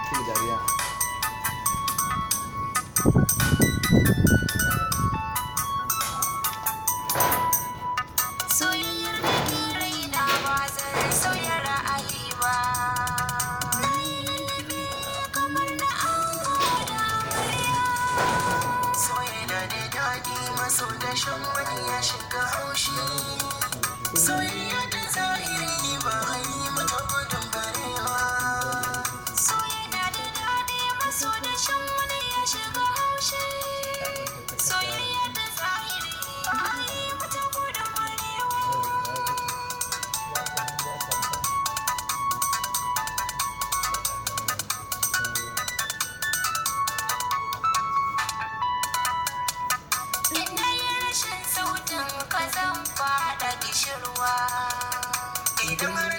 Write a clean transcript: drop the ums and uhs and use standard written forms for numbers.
Cika dariya. Soyayyar da ke raina ba zan sauya ra'ayi ba. Kamar na ango da amarya. Soyayya da daɗi maso da shan wani ya shiga haushi. Soyayya da zahiri ba a yi mata gudun barewa. Soyayya da daɗi maso da shan wani ya shiga haushi. Soyayya da zahiri ba a yi mata gudun barewa. Ina yin rashin sautin ka zan faɗa kishirwa. Idan har